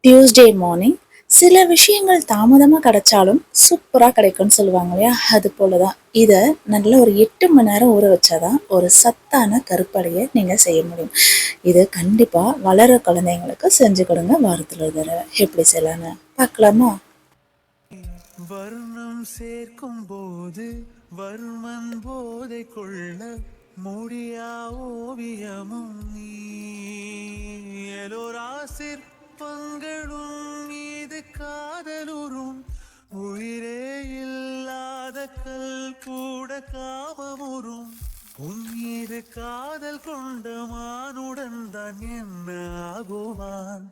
Tuesday morning சில விஷயங்கள் தாமதமாக கிடைச்சாலும் சூப்பராக கிடைக்கும்னு சொல்லுவாங்க இல்லையா? அது போல தான் இதை நல்ல ஒரு 8 மணி நேரம் ஊற வச்சாதான் ஒரு சத்தான கருப்படையை நீங்கள் செய்ய முடியும். இது கண்டிப்பாக வளர குழந்தைங்களுக்கு செஞ்சு கொடுங்க. வாரத்தில் ஒரு தடவை எப்படி செய்யலான்னு பார்க்கலாமா? வர்ணம் சேர்க்கும் போது வர்மன் போதை கொள்ள முடியா ஓவியமும் நீ எலோரா சிற்பங்களும் மீது காதலுறும் உயிரே இல்லாத கல் கூட காமமுறும் உன் மீது காதல் கொண்ட மானுடன் தான் என்ன ஆகுவான்